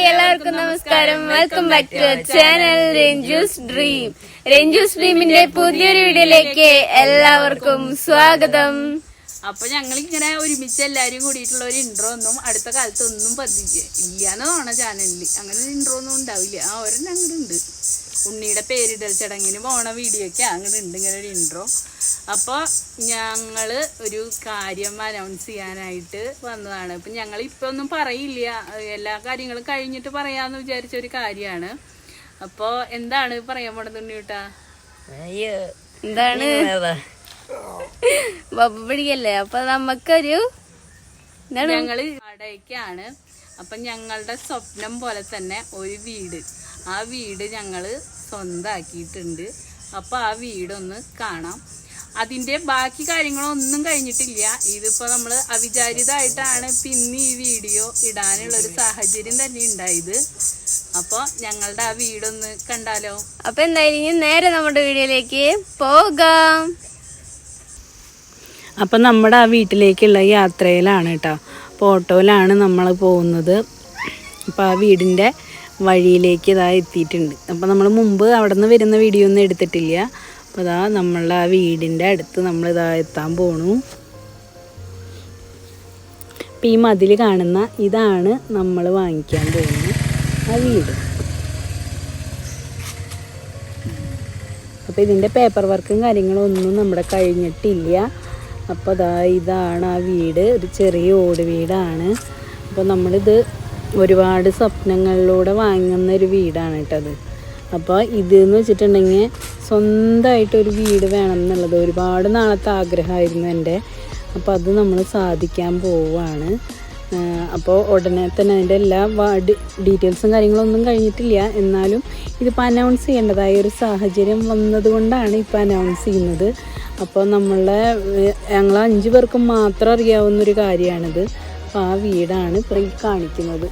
എല്ലാവർക്കും നമസ്കാരം. Welcome back to channel Ranju's dream. Ranju's ഡ്രീമിന്റെ പുതിയൊരു വീഡിയോയിലേക്ക് എല്ലാവർക്കും സ്വാഗതം. അപ്പൊ ഞങ്ങളിങ്ങനെ ഒരുമിച്ച് എല്ലാരും കൂടിയിട്ടുള്ള ഒരു ഇൻട്രോ ഒന്നും അടുത്ത കാലത്ത് ഒന്നും ഇല്ലാന്ന് തോന്നണ ചാനലില്. അങ്ങനെ ഒരു ഇൻട്രോ ഒന്നും ഉണ്ടാവില്ല. ഒരെണ്ണം അങ്ങോട്ട് ഉണ്ട്, ഉണ്ണിയുടെ പേരിടൽ ചടങ്ങിന് പോണ വീഡിയോ ഒക്കെ അങ്ങോട്ട് ഉണ്ട് ഇങ്ങനെ ഒരു ഇൻട്രോ. അപ്പോൾ ഞങ്ങള് ഒരു കാര്യം അനൗൺസ് ചെയ്യാനായിട്ട് വന്നതാണ്. ഇപ്പം ഞങ്ങൾ ഇപ്പം ഒന്നും പറയില്ല, എല്ലാ കാര്യങ്ങളും കഴിഞ്ഞിട്ട് പറയാന്ന് വിചാരിച്ച ഒരു കാര്യമാണ്. അപ്പോൾ എന്താണ് പറയാൻ പോണത് ഉണ്ണിയൂട്ടാ? എന്താണ് ബബ്ബ പിടിക്കല്ലേ? അപ്പൊ നമുക്കൊരു ഞങ്ങള് വാടകയ്ക്കാണ്. അപ്പൊ ഞങ്ങളുടെ സ്വപ്നം പോലെ തന്നെ ഒരു വീട്, ആ വീട് ഞങ്ങള് സ്വന്തമാക്കിയിട്ടുണ്ട്. അപ്പൊ ആ വീടൊന്ന് കാണാം. അതിന്റെ ബാക്കി കാര്യങ്ങളൊന്നും കഴിഞ്ഞിട്ടില്ല. ഇതിപ്പോ നമ്മള് അവിചാരിതമായിട്ടാണ് പിന്നെ ഈ വീഡിയോ ഇടാനുള്ള ഒരു സാഹചര്യം തന്നെ ഉണ്ടായത്. അപ്പൊ ഞങ്ങളുടെ ആ വീടൊന്ന് കണ്ടാലോ? അപ്പൊ എന്തായാലും നേരെ നമ്മുടെ വീഡിയോയിലേക്ക് പോകാം. അപ്പം നമ്മുടെ ആ വീട്ടിലേക്കുള്ള യാത്രയിലാണ് കേട്ടോ. അപ്പോൾ ഓട്ടോയിലാണ് നമ്മൾ പോകുന്നത്. അപ്പോൾ ആ വീടിൻ്റെ വഴിയിലേക്ക് ഇതാ എത്തിയിട്ടുണ്ട്. അപ്പോൾ നമ്മൾ മുമ്പ് അവിടെ നിന്ന് വരുന്ന വീഡിയോ ഒന്നും എടുത്തിട്ടില്ല. അപ്പോൾ ഇതാ നമ്മളുടെ ആ വീടിൻ്റെ അടുത്ത് നമ്മളിതാ എത്താൻ പോണു. അപ്പോൾ ഈ മതിൽ കാണുന്ന ഇതാണ് നമ്മൾ വാങ്ങിക്കാൻ പോകുന്ന ആ വീട്. അപ്പോൾ ഇതിൻ്റെ പേപ്പർ വർക്കും കാര്യങ്ങളും ഒന്നും നമ്മുടെ കഴിഞ്ഞിട്ടില്ല. അപ്പോൾ ഇതാണ് ആ വീട്. ഒരു ചെറിയ ഓട് വീടാണ്. അപ്പോൾ നമ്മളിത് ഒരുപാട് സ്വപ്നങ്ങളിലൂടെ വാങ്ങുന്ന ഒരു വീടാണ് കേട്ടത്. അപ്പോൾ ഇതെന്ന് വെച്ചിട്ടുണ്ടെങ്കിൽ സ്വന്തമായിട്ടൊരു വീട് വേണം എന്നുള്ളത് ഒരുപാട് നാളത്തെ ആഗ്രഹമായിരുന്നു എൻ്റെ. അപ്പോൾ അത് നമ്മൾ സാധിക്കാൻ പോവുകയാണ്. അപ്പോൾ ഉടനെ തന്നെ അതിൻ്റെ എല്ലാ ഡീറ്റെയിൽസും കാര്യങ്ങളൊന്നും കഴിഞ്ഞിട്ടില്ല. എന്നാലും ഇതിപ്പോൾ അനൗൺസ് ചെയ്യേണ്ടതായ ഒരു സാഹചര്യം വന്നതുകൊണ്ടാണ് ഇപ്പോൾ അനൗൺസ് ചെയ്യുന്നത്. അപ്പോൾ ഞങ്ങൾ 5 പേർക്കും മാത്രം അറിയാവുന്നൊരു കാര്യമാണിത്. അപ്പോൾ ആ വീടാണ് ഇപ്പോൾ ഈ കാണിക്കുന്നത്.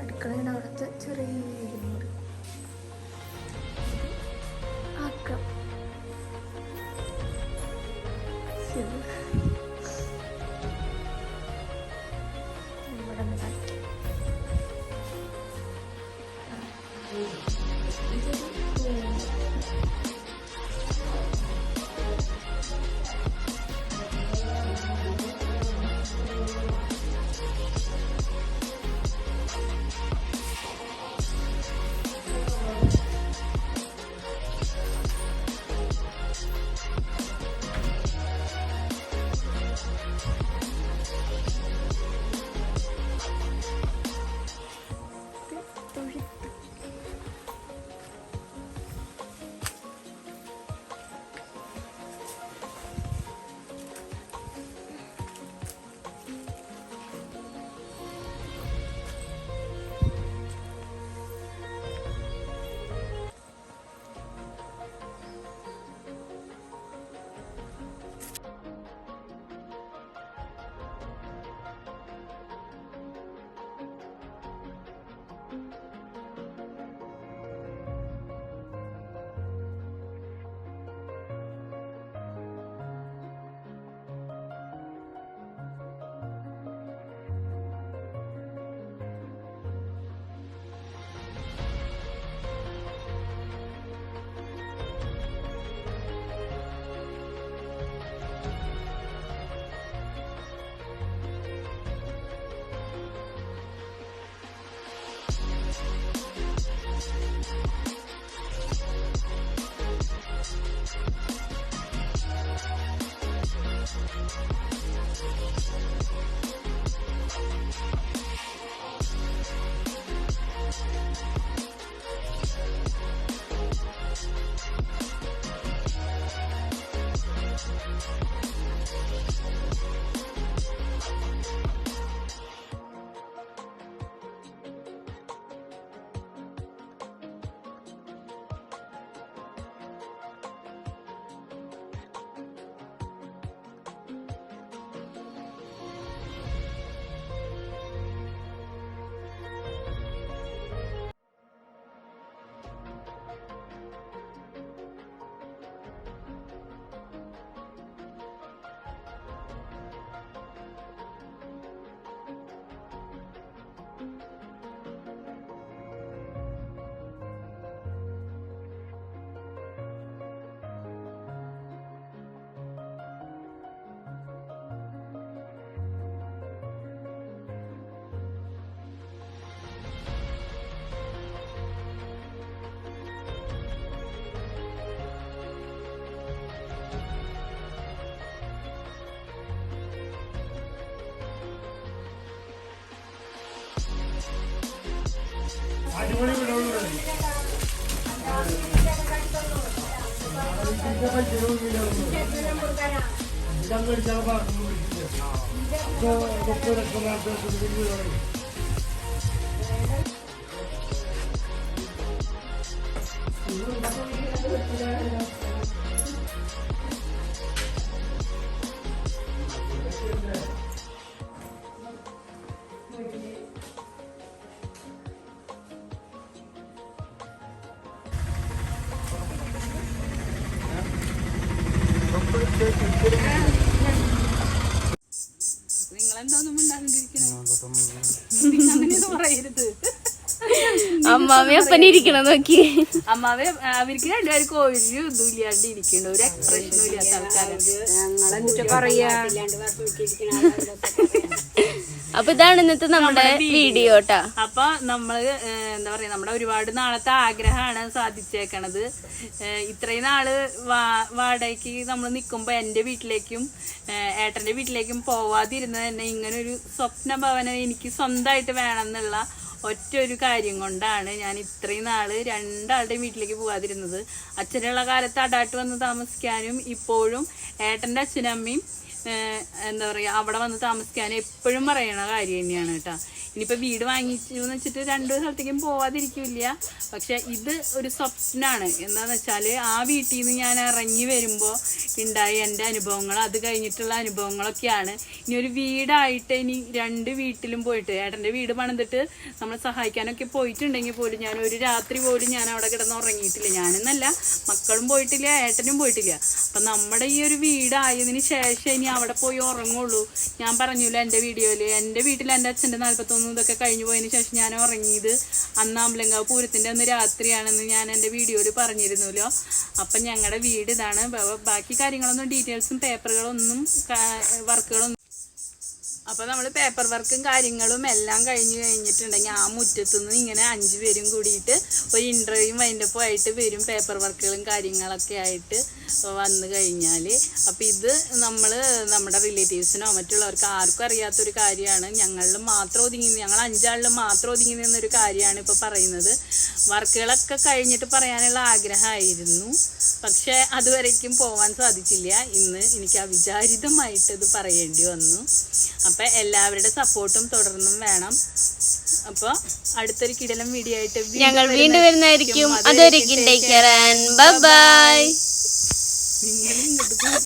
അടുക്കളയുടെ അവിടുത്തെ ചെറിയ മുറി ആക്കം. നിങ്ങളെന്താന്നും ഉണ്ടാകണ്ടിരിക്കണ പറയരുത്. അമ്മാവി അപ്പനെ ഇരിക്കണം നോക്കി. അമ്മാവെ അവർക്ക് രണ്ടുപേർക്കും ഒരു ഇതും ഇല്ലാണ്ട് ഇരിക്കണ്ട, ഒരു എക്സ്പ്രഷനും ഇല്ലാത്ത ആൾക്കാരാണ്. അപ്പൊ ഇതാണ് ഇന്നത്തെ നമ്മുടെ വീഡിയോ ട്ടാ. അപ്പൊ നമ്മള് എന്താ പറയാ, നമ്മുടെ ഒരുപാട് നാളത്തെ ആഗ്രഹമാണ് സാധിച്ചേക്കണത്. ഇത്രയും നാള് വാടകയ്ക്ക് നമ്മൾ നിക്കുമ്പോ എന്റെ വീട്ടിലേക്കും ഏട്ടന്റെ വീട്ടിലേക്കും പോവാതിരുന്നത് തന്നെ ഇങ്ങനെ ഒരു സ്വപ്ന ഭവനം എനിക്ക് സ്വന്തമായിട്ട് വേണം എന്നുള്ള ഒറ്റ ഒരു കാര്യം കൊണ്ടാണ് ഞാൻ ഇത്രയും നാള് രണ്ടാളുടെയും വീട്ടിലേക്ക് പോവാതിരുന്നത്. അച്ഛനുള്ള കാലത്ത് അടാട്ട് വന്ന് താമസിക്കാനും ഇപ്പോഴും ഏട്ടന്റെ അച്ഛനും അമ്മയും എന്താ പറയാ അവിടെ വന്ന് താമസിക്കാനും എപ്പോഴും പറയണ കാര്യം തന്നെയാണ് കേട്ടോ. ഇനിയിപ്പോൾ വീട് വാങ്ങിച്ചു എന്ന് വെച്ചിട്ട് രണ്ടു സ്ഥലത്തേക്കും പോവാതിരിക്കില്ല. പക്ഷെ ഇത് ഒരു സ്വപ്നമാണ്. എന്താന്ന് വെച്ചാൽ ആ വീട്ടിൽ നിന്ന് ഞാൻ ഇറങ്ങി വരുമ്പോൾ ഉണ്ടായ എൻ്റെ അനുഭവങ്ങൾ, അത് കഴിഞ്ഞിട്ടുള്ള അനുഭവങ്ങളൊക്കെയാണ്. ഇനി ഒരു വീടായിട്ട് ഇനി രണ്ട് വീട്ടിലും പോയിട്ട് ഏട്ടൻ്റെ വീട് പണിതിട്ട് നമ്മൾ സഹായിക്കാനൊക്കെ പോയിട്ടുണ്ടെങ്കിൽ പോലും ഞാൻ ഒരു രാത്രി പോലും ഞാൻ അവിടെ കിടന്ന് ഉറങ്ങിയിട്ടില്ല. ഞാനെന്നല്ല, മക്കളും പോയിട്ടില്ല, ഏട്ടനും പോയിട്ടില്ല. അപ്പം നമ്മുടെ ഈ ഒരു വീടായതിന് ശേഷം ഇനി അവിടെ പോയി ഉറങ്ങുള്ളൂ. ഞാൻ പറഞ്ഞില്ല എൻ്റെ വീഡിയോയിൽ, എൻ്റെ വീട്ടിൽ എൻ്റെ അച്ഛൻ്റെ 41 ഇതൊക്കെ കഴിഞ്ഞു പോയതിന് ശേഷം ഞാൻ ഉറങ്ങിയത് അന്ന് അമ്പലങ്കാവ് പൂരത്തിൻ്റെ അന്ന് രാത്രിയാണെന്ന് ഞാൻ എൻ്റെ വീഡിയോയിൽ പറഞ്ഞിരുന്നല്ലോ. അപ്പം ഞങ്ങളുടെ വീട് ഇതാണ്. ബാക്കി കാര്യങ്ങളൊന്നും ഡീറ്റെയിൽസും പേപ്പറുകളൊന്നും വർക്കുകളൊന്നും. അപ്പോൾ നമ്മൾ പേപ്പർ വർക്കും കാര്യങ്ങളും എല്ലാം കഴിഞ്ഞിട്ടുണ്ടെങ്കിൽ ആ മുറ്റത്തുനിന്ന് ഇങ്ങനെ 5 പേരും കൂടിയിട്ട് ഒരു ഇൻ്റർവ്യൂ വൈൻഡപ്പ് ആയിട്ട് വരും. പേപ്പർ വർക്കുകളും കാര്യങ്ങളൊക്കെ ആയിട്ട് വന്നു കഴിഞ്ഞാൽ. അപ്പോൾ ഇത് നമ്മുടെ റിലേറ്റീവ്സിനോ മറ്റുള്ളവർക്ക് ആർക്കും അറിയാത്തൊരു കാര്യമാണ്. ഞങ്ങൾ 5 ആളിൽ മാത്രം ഒതുങ്ങി നിന്നൊരു കാര്യമാണ് ഇപ്പോൾ പറയുന്നത്. വർക്കുകളൊക്കെ കഴിഞ്ഞിട്ട് പറയാനുള്ള ആഗ്രഹമായിരുന്നു, പക്ഷേ അതുവരേക്കും പോകാൻ സാധിച്ചില്ല. ഇന്ന് എനിക്ക് അവിചാരിതമായിട്ട് ഇത് പറയേണ്ടി വന്നു. അപ്പം എല്ലാവരുടെ സപ്പോർട്ടും തുടർന്നും വേണം. അപ്പോൾ അടുത്തൊരു കിടലം വീഡിയോ ആയിട്ട് ഞങ്ങൾ വീണ്ടും വരുന്നതായിരിക്കും. അതൊരു ബൈ ബൈ.